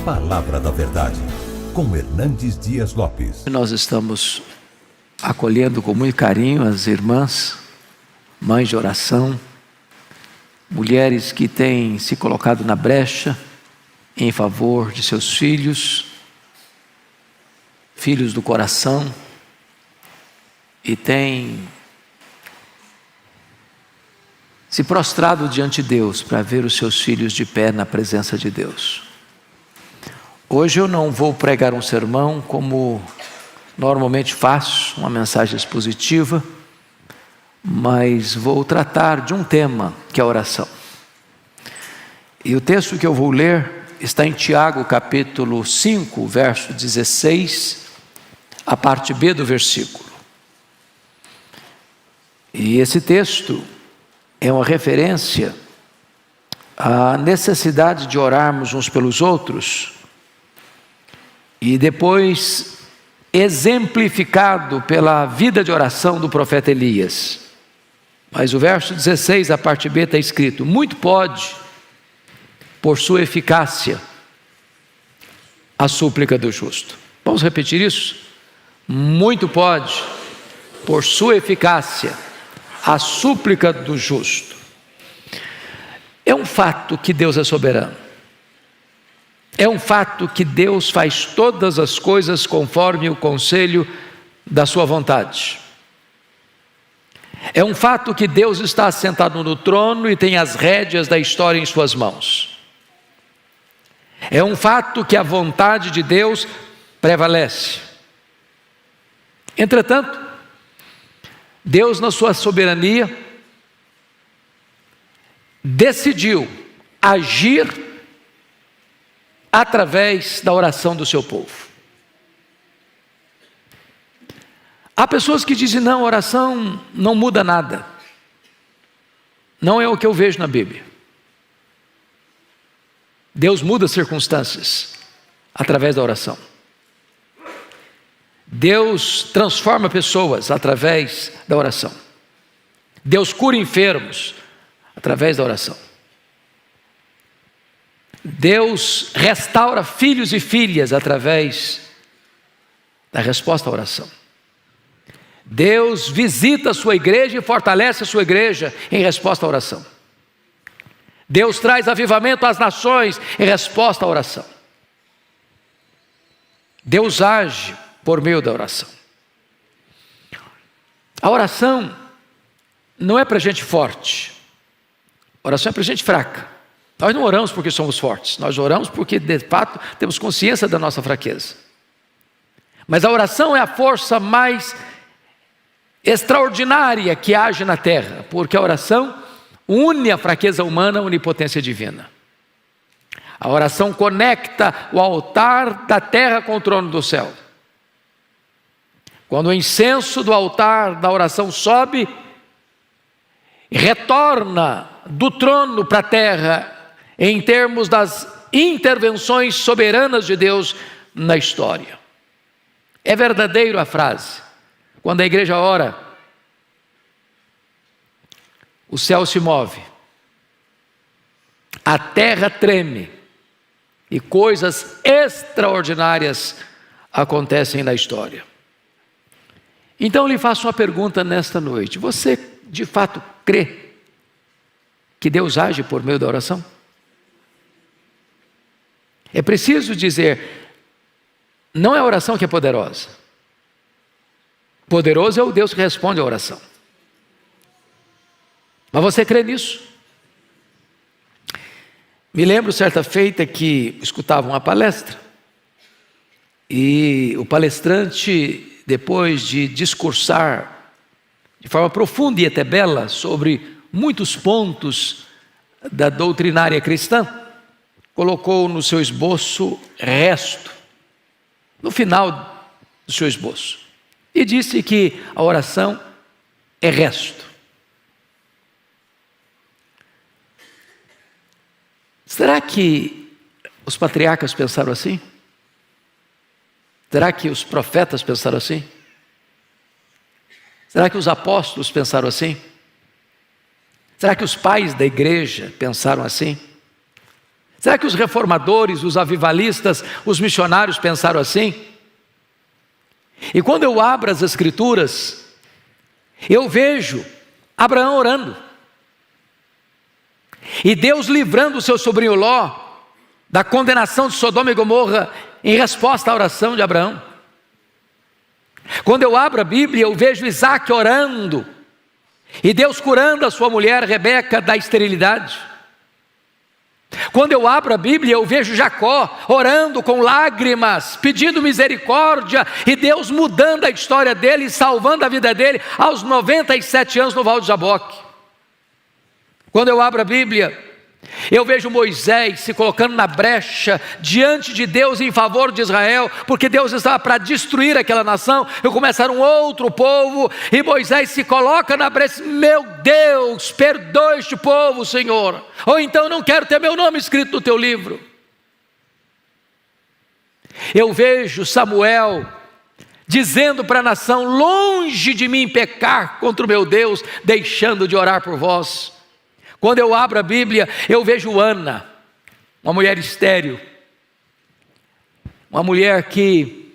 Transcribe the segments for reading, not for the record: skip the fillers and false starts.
Palavra da Verdade, com Hernandes Dias Lopes. Nós estamos acolhendo com muito carinho as irmãs, mães de oração, mulheres que têm se colocado na brecha em favor de seus filhos, filhos do coração, e têm se prostrado diante de Deus para ver os seus filhos de pé na presença de Deus. Hoje eu não vou pregar um sermão como normalmente faço, uma mensagem expositiva, mas vou tratar de um tema que é a oração. E o texto que eu vou ler está em Tiago capítulo 5, verso 16, a parte B do versículo. E esse texto é uma referência à necessidade de orarmos uns pelos outros, e depois exemplificado pela vida de oração do profeta Elias. Mas o verso 16, a parte B, está escrito: muito pode, por sua eficácia, a súplica do justo. Vamos repetir isso? Muito pode, por sua eficácia, a súplica do justo. É um fato que Deus é soberano. É um fato que Deus faz todas as coisas conforme o conselho da sua vontade. É um fato que Deus está assentado no trono e tem as rédeas da história em suas mãos. É um fato que a vontade de Deus prevalece. Entretanto, Deus, na sua soberania, decidiu agir através da oração do seu povo. Há pessoas que dizem: não, oração não muda nada. Não é o que eu vejo na Bíblia. Deus muda circunstâncias através da oração. Deus transforma pessoas através da oração. Deus cura enfermos através da oração. Deus restaura filhos e filhas através da resposta à oração. Deus visita a sua igreja e fortalece a sua igreja em resposta à oração. Deus traz avivamento às nações em resposta à oração. Deus age por meio da oração. A oração não é para gente forte. A oração é para gente fraca. Nós não oramos porque somos fortes, nós oramos porque de fato temos consciência da nossa fraqueza. Mas a oração é a força mais extraordinária que age na terra, porque a oração une a fraqueza humana à onipotência divina. A oração conecta o altar da terra com o trono do céu. Quando o incenso do altar da oração sobe, retorna do trono para a terra, em termos das intervenções soberanas de Deus na história. É verdadeiro a frase: quando a igreja ora, o céu se move, a terra treme, e coisas extraordinárias acontecem na história. Então eu lhe faço uma pergunta nesta noite: você de fato crê que Deus age por meio da oração? É preciso dizer, não é a oração que é poderosa. Poderoso é o Deus que responde à oração. Mas você crê nisso? Me lembro certa feita que escutava uma palestra, e o palestrante, depois de discursar de forma profunda e até bela sobre muitos pontos da doutrinária cristã, colocou no seu esboço resto, no final do seu esboço, e disse que a oração é resto. Será que os patriarcas pensaram assim? Será que os profetas pensaram assim? Será que os apóstolos pensaram assim? Será que os pais da igreja pensaram assim? Será que os reformadores, os avivalistas, os missionários pensaram assim? E quando eu abro as Escrituras, eu vejo Abraão orando, e Deus livrando o seu sobrinho Ló da condenação de Sodoma e Gomorra em resposta à oração de Abraão. Quando eu abro a Bíblia, eu vejo Isaac orando, e Deus curando a sua mulher Rebeca da esterilidade. Quando eu abro a Bíblia, eu vejo Jacó orando com lágrimas, pedindo misericórdia, e Deus mudando a história dele e salvando a vida dele aos 97 anos no Val de Jaboque. Quando eu abro a Bíblia, eu vejo Moisés se colocando na brecha diante de Deus em favor de Israel, porque Deus estava para destruir aquela nação e começar um outro povo, e Moisés se coloca na brecha: meu Deus, perdoa este povo, Senhor, ou então não quero ter meu nome escrito no teu livro. Eu vejo Samuel dizendo para a nação: longe de mim pecar contra o meu Deus, deixando de orar por vós. Quando eu abro a Bíblia, eu vejo Ana, uma mulher estéril, uma mulher que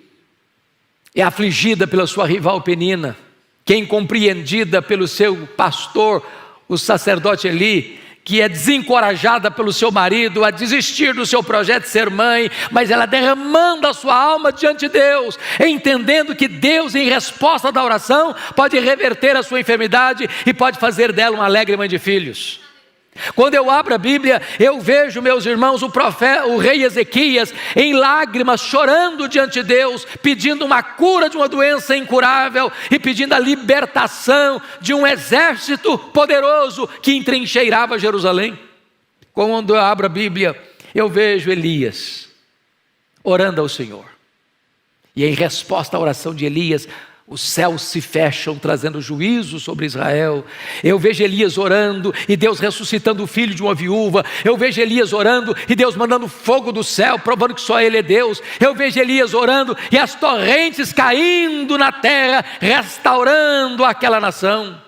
é afligida pela sua rival Penina, que é incompreendida pelo seu pastor, o sacerdote Eli, que é desencorajada pelo seu marido a desistir do seu projeto de ser mãe, mas ela derramando a sua alma diante de Deus, entendendo que Deus, em resposta da oração, pode reverter a sua enfermidade e pode fazer dela uma alegre mãe de filhos. Quando eu abro a Bíblia, eu vejo, meus irmãos, o rei Ezequias em lágrimas, chorando diante de Deus, pedindo uma cura de uma doença incurável e pedindo a libertação de um exército poderoso que entrincheirava Jerusalém. Quando eu abro a Bíblia, eu vejo Elias orando ao Senhor, e em resposta à oração de Elias, os céus se fecham, trazendo juízo sobre Israel. Eu vejo Elias orando e Deus ressuscitando o filho de uma viúva. Eu vejo Elias orando e Deus mandando fogo do céu, provando que só Ele é Deus. Eu vejo Elias orando e as torrentes caindo na terra, restaurando aquela nação.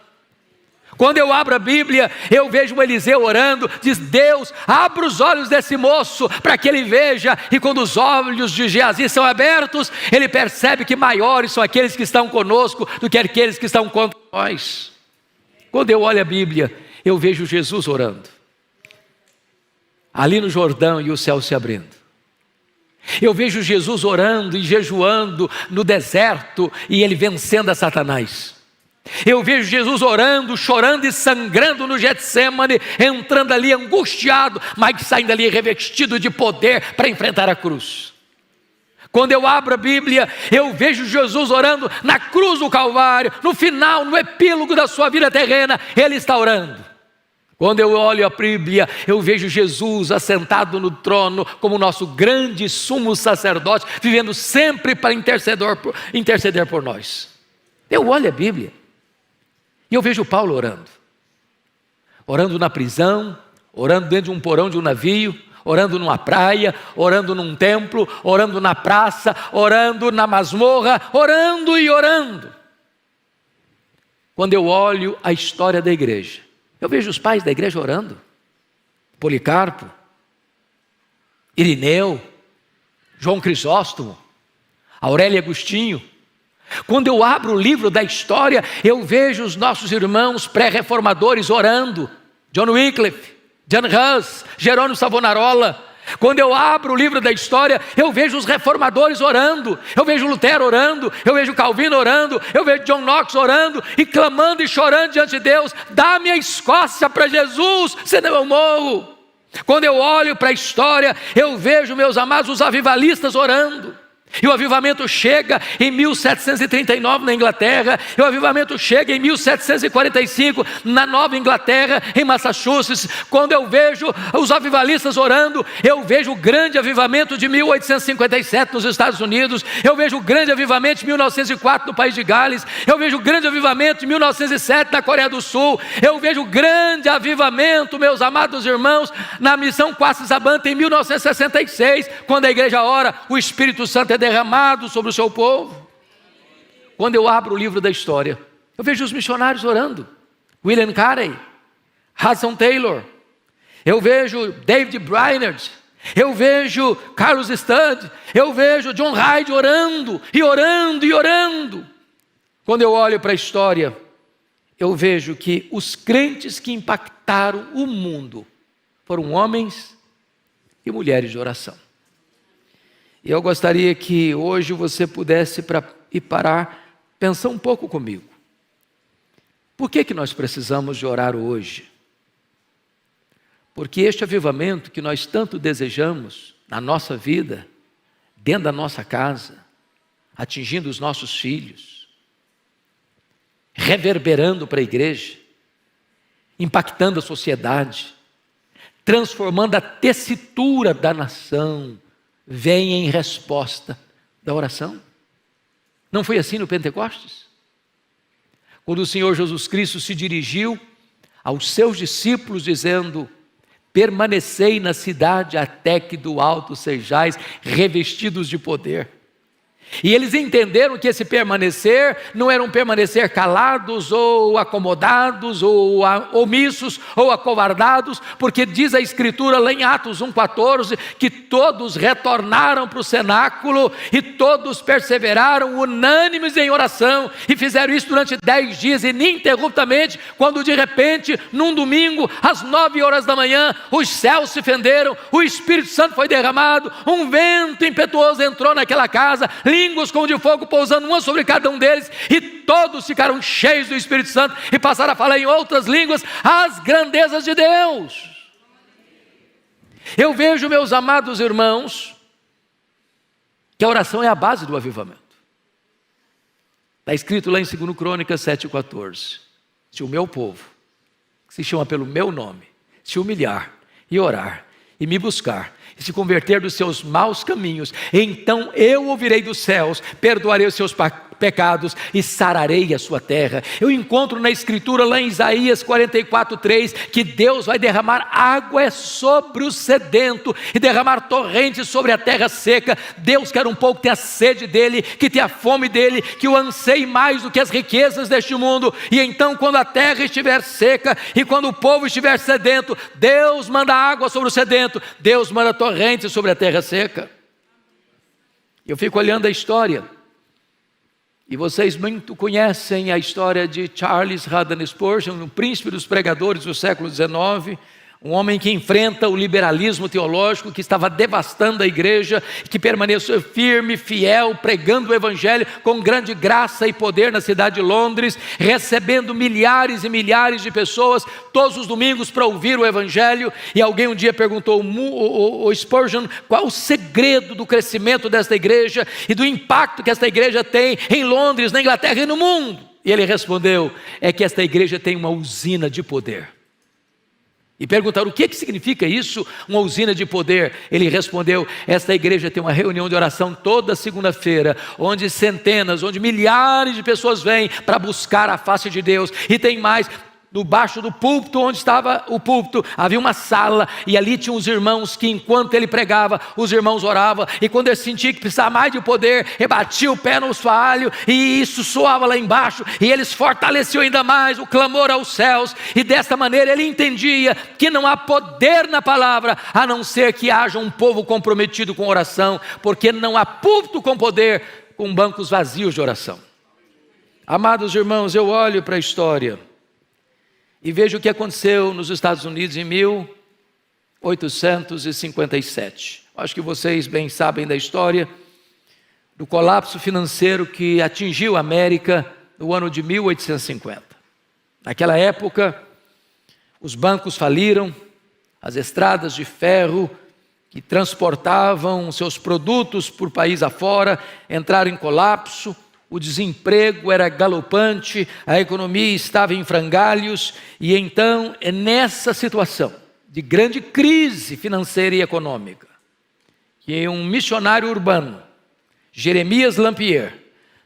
Quando eu abro a Bíblia, eu vejo Eliseu orando, diz: Deus, abra os olhos desse moço para que ele veja. E quando os olhos de Geazi são abertos, ele percebe que maiores são aqueles que estão conosco do que aqueles que estão contra nós. Quando eu olho a Bíblia, eu vejo Jesus orando ali no Jordão e o céu se abrindo. Eu vejo Jesus orando e jejuando no deserto e ele vencendo a Satanás. Eu vejo Jesus orando, chorando e sangrando no Getsêmani, entrando ali angustiado, mas saindo ali revestido de poder para enfrentar a cruz. Quando eu abro a Bíblia, eu vejo Jesus orando na cruz do Calvário, no final, no epílogo da sua vida terrena, Ele está orando. Quando eu olho a Bíblia, eu vejo Jesus assentado no trono como nosso grande sumo sacerdote, vivendo sempre para interceder por nós. Eu olho a Bíblia e eu vejo Paulo orando na prisão, orando dentro de um porão de um navio, orando numa praia, orando num templo, orando na praça, orando na masmorra, orando e orando. Quando eu olho a história da igreja, eu vejo os pais da igreja orando: Policarpo, Irineu, João Crisóstomo, Aurélio Agostinho. Quando eu abro o livro da história, eu vejo os nossos irmãos pré-reformadores orando: John Wycliffe, John Hus, Jerônimo Savonarola. Quando eu abro o livro da história, eu vejo os reformadores orando, eu vejo Lutero orando, eu vejo Calvino orando, eu vejo John Knox orando e clamando e chorando diante de Deus: dá-me a Escócia para Jesus, senão eu morro. Quando eu olho para a história, eu vejo, meus amados, os avivalistas orando. E o avivamento chega em 1739 na Inglaterra, e o avivamento chega em 1745 na Nova Inglaterra, em Massachusetts. Quando eu vejo os avivalistas orando, eu vejo o grande avivamento de 1857 nos Estados Unidos, eu vejo o grande avivamento de 1904 no país de Gales, eu vejo o grande avivamento de 1907 na Coreia do Sul, eu vejo o grande avivamento, meus amados irmãos, na missão Quatsabanta em 1966, quando a igreja ora, o Espírito Santo é derramado sobre o seu povo. Quando eu abro o livro da história, eu vejo os missionários orando: William Carey, Hudson Taylor, eu vejo David Brainerd, Eu vejo Carlos Studd, eu vejo John Hyde orando, e orando, e orando. Quando eu olho para a história, eu vejo que os crentes que impactaram o mundo foram homens e mulheres de oração. E eu gostaria que hoje você pudesse parar, pensar um pouco comigo. Por que nós precisamos de orar hoje? Porque este avivamento que nós tanto desejamos na nossa vida, dentro da nossa casa, atingindo os nossos filhos, reverberando para a igreja, impactando a sociedade, transformando a tessitura da nação, vem em resposta da oração. Não foi assim no Pentecostes? Quando o Senhor Jesus Cristo se dirigiu aos seus discípulos dizendo: permanecei na cidade até que do alto sejais revestidos de poder. E eles entenderam que esse permanecer não era um permanecer calados ou acomodados ou omissos ou acovardados, porque diz a Escritura lá em Atos 1,14 que todos retornaram para o cenáculo e todos perseveraram unânimes em oração e fizeram isso durante 10 dias ininterruptamente, quando de repente, num domingo, às 9 horas da manhã, os céus se fenderam, o Espírito Santo foi derramado, um vento impetuoso entrou naquela casa, línguas como de fogo pousando uma sobre cada um deles, e todos ficaram cheios do Espírito Santo e passaram a falar em outras línguas as grandezas de Deus. Eu vejo, meus amados irmãos, que a oração é a base do avivamento. Está escrito lá em 2 Crônicas 7,14: se o meu povo, que se chama pelo meu nome, se humilhar e orar e me buscar e se converter dos seus maus caminhos, então eu ouvirei dos céus, perdoarei os seus pecados e sararei a sua terra. Eu encontro na Escritura lá em Isaías 44,3 que Deus vai derramar água sobre o sedento e derramar torrentes sobre a terra seca. Deus quer um povo que tenha sede dele, que tenha fome dele, que o anseie mais do que as riquezas deste mundo. E então, quando a terra estiver seca e quando o povo estiver sedento, Deus manda água sobre o sedento, Deus manda torrentes sobre a terra seca. Eu fico olhando a história, e vocês muito conhecem a história de Charles Haddon Spurgeon, o príncipe dos pregadores do século XIX, um homem que enfrenta o liberalismo teológico que estava devastando a igreja, que permaneceu firme, fiel, pregando o evangelho com grande graça e poder na cidade de Londres, recebendo milhares e milhares de pessoas todos os domingos para ouvir o evangelho. E alguém um dia perguntou ao Spurgeon qual o segredo do crescimento desta igreja e do impacto que esta igreja tem em Londres, na Inglaterra e no mundo. E ele respondeu: é que esta igreja tem uma usina de poder. E perguntaram: o que significa isso, uma usina de poder? Ele respondeu: esta igreja tem uma reunião de oração toda segunda-feira, onde centenas, onde milhares de pessoas vêm para buscar a face de Deus. E tem mais, debaixo do púlpito, onde estava o púlpito, havia uma sala, e ali tinham os irmãos que, enquanto ele pregava, os irmãos oravam, e quando ele sentia que precisava mais de poder, ele batia o pé no assoalho, e isso soava lá embaixo, e eles fortaleciam ainda mais o clamor aos céus. E desta maneira ele entendia que não há poder na palavra, a não ser que haja um povo comprometido com oração, porque não há púlpito com poder, com bancos vazios de oração. Amados irmãos, eu olho para a história e vejo o que aconteceu nos Estados Unidos em 1857. Acho que vocês bem sabem da história do colapso financeiro que atingiu a América no ano de 1850. Naquela época, os bancos faliram, as estradas de ferro que transportavam seus produtos por país afora entraram em colapso. O desemprego era galopante, a economia estava em frangalhos, e então é nessa situação de grande crise financeira e econômica que um missionário urbano, Jeremias Lampier,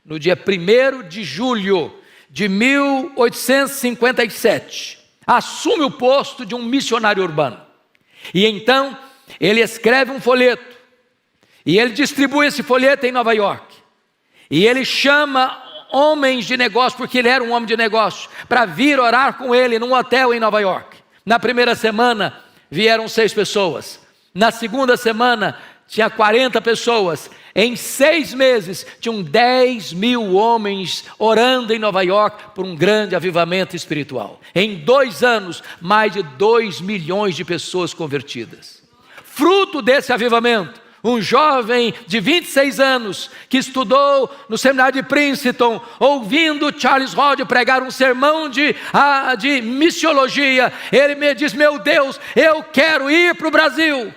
no dia 1º de julho de 1857, assume o posto de um missionário urbano. E então ele escreve um folheto, e ele distribui esse folheto em Nova York. E ele chama homens de negócio, porque ele era um homem de negócio, para vir orar com ele num hotel em Nova York. Na primeira semana vieram 6 pessoas. Na segunda semana, tinha 40 pessoas. Em 6 meses, tinham 10 mil homens orando em Nova York por um grande avivamento espiritual. Em 2 anos, mais de 2 milhões de pessoas convertidas. Fruto desse avivamento, um jovem de 26 anos, que estudou no seminário de Princeton, ouvindo Charles Hodge pregar um sermão de missiologia, ele me diz: meu Deus, eu quero ir para o Brasil.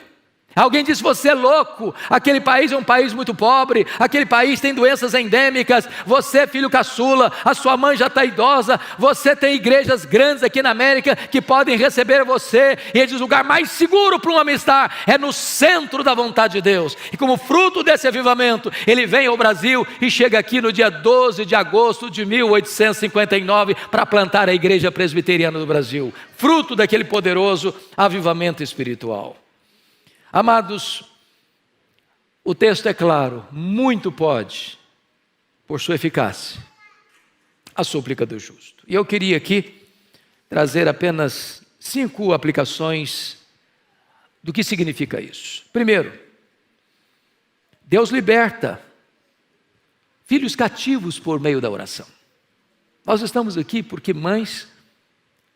Alguém disse: você é louco, aquele país é um país muito pobre, aquele país tem doenças endêmicas, você é filho caçula, a sua mãe já está idosa, você tem igrejas grandes aqui na América que podem receber você. E ele diz: o lugar mais seguro para um homem estar é no centro da vontade de Deus. E como fruto desse avivamento, ele vem ao Brasil e chega aqui no dia 12 de agosto de 1859 para plantar a Igreja Presbiteriana do Brasil, fruto daquele poderoso avivamento espiritual. Amados, o texto é claro: muito pode, por sua eficácia, a súplica do justo. E eu queria aqui trazer apenas 5 aplicações do que significa isso. Primeiro, Deus liberta filhos cativos por meio da oração. Nós estamos aqui porque mães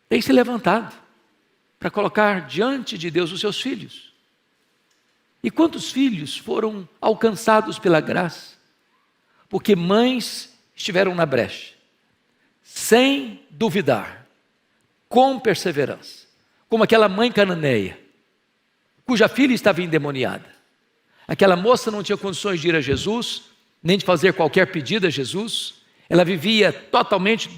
têm se levantado para colocar diante de Deus os seus filhos. E quantos filhos foram alcançados pela graça? Porque mães estiveram na brecha, sem duvidar, com perseverança, como aquela mãe cananeia, cuja filha estava endemoniada. Aquela moça não tinha condições de ir a Jesus, nem de fazer qualquer pedido a Jesus. Ela vivia totalmente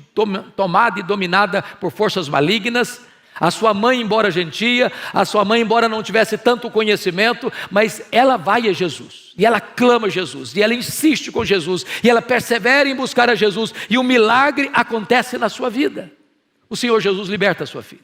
tomada e dominada por forças malignas. A sua mãe, embora gentia, a sua mãe, embora não tivesse tanto conhecimento, mas ela vai a Jesus, e ela clama a Jesus, e ela insiste com Jesus, e ela persevera em buscar a Jesus, e o milagre acontece na sua vida. O Senhor Jesus liberta a sua filha.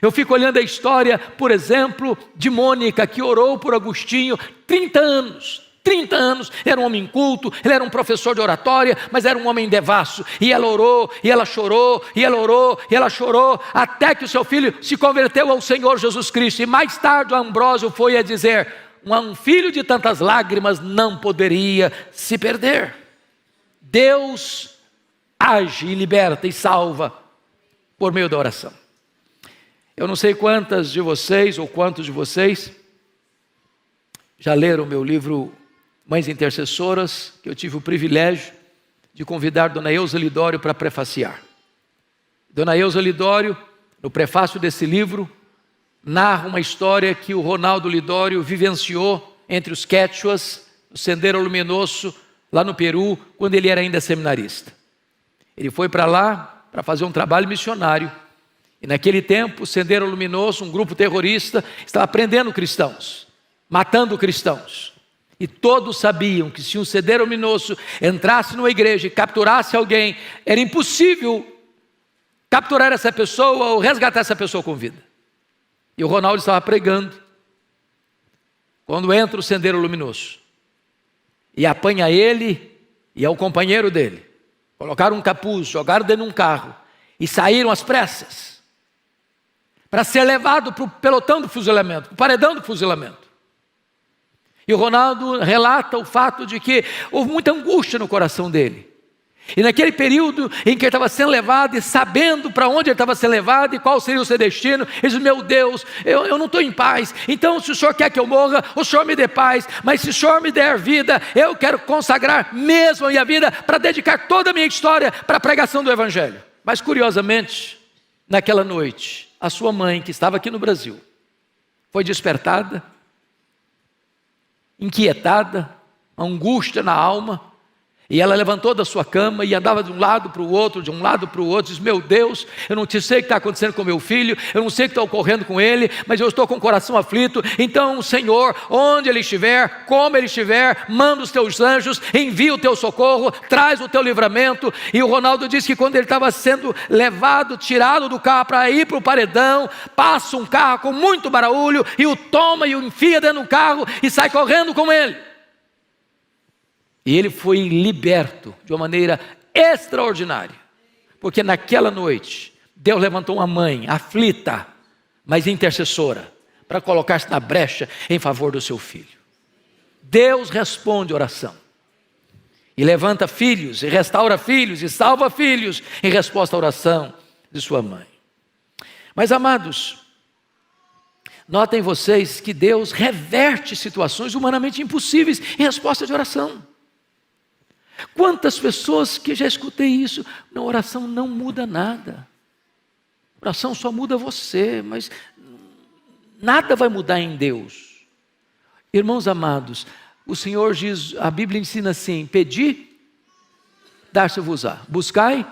Eu fico olhando a história, por exemplo, de Mônica, que orou por Agostinho 30 anos. 30 anos, era um homem inculto, ele era um professor de oratória, mas era um homem devasso, e ela orou, e ela chorou, e ela orou, e ela chorou, até que o seu filho se converteu ao Senhor Jesus Cristo. E mais tarde o Ambrósio foi a dizer: um filho de tantas lágrimas não poderia se perder. Deus age e liberta e salva por meio da oração. Eu não sei quantas de vocês ou quantos de vocês já leram o meu livro Mães Intercessoras, que eu tive o privilégio de convidar Dona Eusa Lidório para prefaciar. Dona Eusa Lidório, no prefácio desse livro, narra uma história que o Ronaldo Lidório vivenciou entre os quechuas, no Sendero Luminoso, lá no Peru, quando ele era ainda seminarista. Ele foi para lá para fazer um trabalho missionário. E naquele tempo, o Sendero Luminoso, um grupo terrorista, estava prendendo cristãos, matando cristãos. E todos sabiam que se um Sendero Luminoso entrasse numa igreja e capturasse alguém, era impossível capturar essa pessoa ou resgatar essa pessoa com vida. E o Ronaldo estava pregando, quando entra o Sendero Luminoso, e apanha ele e ao companheiro dele. Colocaram um capuz, jogaram dentro de um carro e saíram às pressas para ser levado para o pelotão do fuzilamento, para o paredão do fuzilamento. E o Ronaldo relata o fato de que houve muita angústia no coração dele. E naquele período em que ele estava sendo levado e sabendo para onde ele estava sendo levado e qual seria o seu destino, ele disse: meu Deus, eu não estou em paz. Então, se o Senhor quer que eu morra, o Senhor me dê paz. Mas se o Senhor me der vida, eu quero consagrar mesmo a minha vida para dedicar toda a minha história para a pregação do Evangelho. Mas curiosamente, naquela noite, a sua mãe, que estava aqui no Brasil, foi despertada, inquietada, angústia na alma, e ela levantou da sua cama e andava de um lado para o outro, diz: meu Deus, eu não sei o que está acontecendo com meu filho, eu não sei o que está ocorrendo com ele, mas eu estou com o coração aflito. Então, Senhor, onde ele estiver, como ele estiver, manda os teus anjos, envia o teu socorro, traz o teu livramento. E o Ronaldo disse que quando ele estava sendo levado, tirado do carro para ir para o paredão, passa um carro com muito barulho e o toma e o enfia dentro do carro e sai correndo com ele. E ele foi liberto de uma maneira extraordinária, porque naquela noite Deus levantou uma mãe aflita, mas intercessora, para colocar-se na brecha em favor do seu filho. Deus responde oração. E levanta filhos, e restaura filhos, e salva filhos, em resposta à oração de sua mãe. Mas, amados, notem vocês que Deus reverte situações humanamente impossíveis em resposta de oração. Quantas pessoas que já escutei isso, na oração não muda nada. A oração só muda você, mas nada vai mudar em Deus. Irmãos amados, o Senhor diz, a Bíblia ensina assim: pedi, dar-se-vos-á, buscai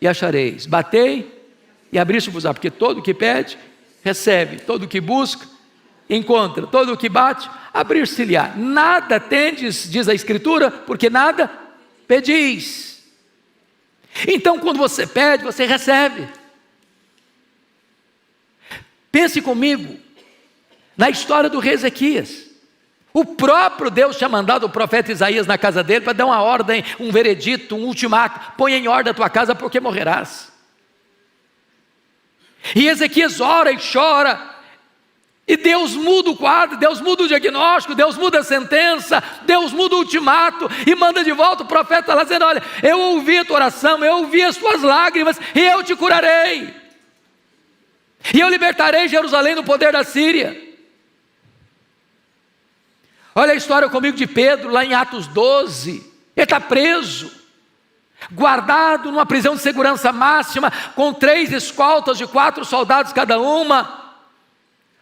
e achareis, batei e abrir-se-vos-á, porque todo o que pede, recebe, todo o que busca, encontra, todo o que bate, abrir-se-lhe-á. Nada tendes, diz a Escritura, porque nada pedis. Então, quando você pede, você recebe. Pense comigo na história do rei Ezequias. O próprio Deus tinha mandado o profeta Isaías na casa dele para dar uma ordem, um veredito, um ultimato: põe em ordem a tua casa porque morrerás. E Ezequias ora e chora, e Deus muda o quadro, Deus muda o diagnóstico, Deus muda a sentença, Deus muda o ultimato, e manda de volta o profeta lá dizendo: olha, eu ouvi a tua oração, eu ouvi as tuas lágrimas, e eu te curarei, e eu libertarei Jerusalém do poder da Síria. Olha a história comigo de Pedro, lá em Atos 12, ele está preso, guardado numa prisão de segurança máxima, com 3 escoltas de 4 soldados cada uma.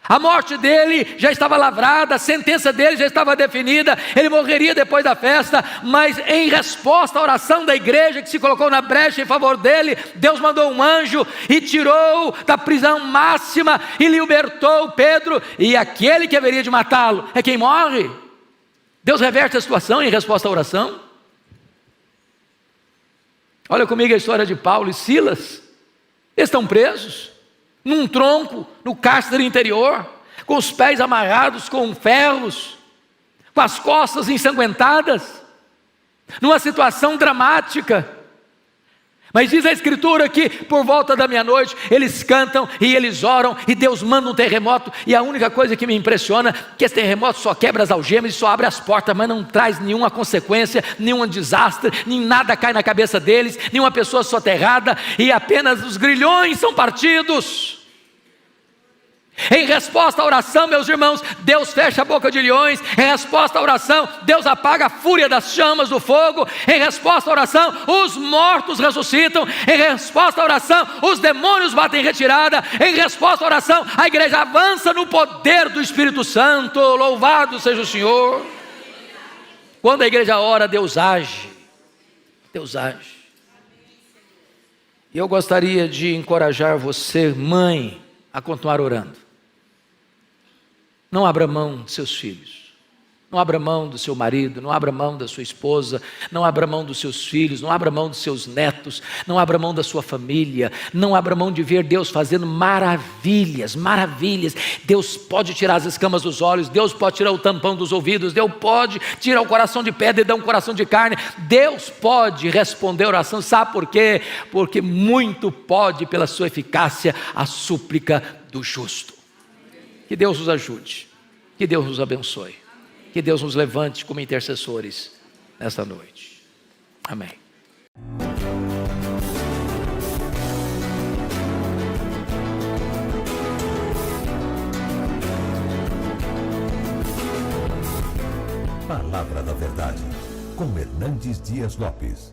A morte dele já estava lavrada, a sentença dele já estava definida, ele morreria depois da festa, mas em resposta à oração da igreja que se colocou na brecha em favor dele, Deus mandou um anjo e tirou da prisão máxima e libertou Pedro, e aquele que haveria de matá-lo é quem morre. Deus reverte a situação em resposta à oração. Olha comigo a história de Paulo e Silas. Eles estão presos num tronco, no cárcere interior, com os pés amarrados com ferros, com as costas ensanguentadas, numa situação dramática. Mas diz a Escritura que por volta da meia-noite eles cantam e eles oram, e Deus manda um terremoto, e a única coisa que me impressiona é que esse terremoto só quebra as algemas e só abre as portas, mas não traz nenhuma consequência, nenhum desastre, nem nada cai na cabeça deles, nenhuma pessoa soterrada, e apenas os grilhões são partidos. Em resposta à oração, meus irmãos, Deus fecha a boca de leões. Em resposta à oração, Deus apaga a fúria das chamas do fogo. Em resposta à oração, os mortos ressuscitam. Em resposta à oração, os demônios batem em retirada. Em resposta à oração, a igreja avança no poder do Espírito Santo. Louvado seja o Senhor. Quando a igreja ora, Deus age. Deus age. E eu gostaria de encorajar você, mãe, a continuar orando. Não abra mão dos seus filhos, não abra mão do seu marido, não abra mão da sua esposa, não abra mão dos seus filhos, não abra mão dos seus netos, não abra mão da sua família, não abra mão de ver Deus fazendo maravilhas, maravilhas. Deus pode tirar as escamas dos olhos, Deus pode tirar o tampão dos ouvidos, Deus pode tirar o coração de pedra e dar um coração de carne, Deus pode responder a oração. Sabe por quê? Porque muito pode pela sua eficácia a súplica do justo. Que Deus nos ajude, que Deus nos abençoe, que Deus nos levante como intercessores nesta noite. Amém. Palavra da Verdade, com Hernandes Dias Lopes.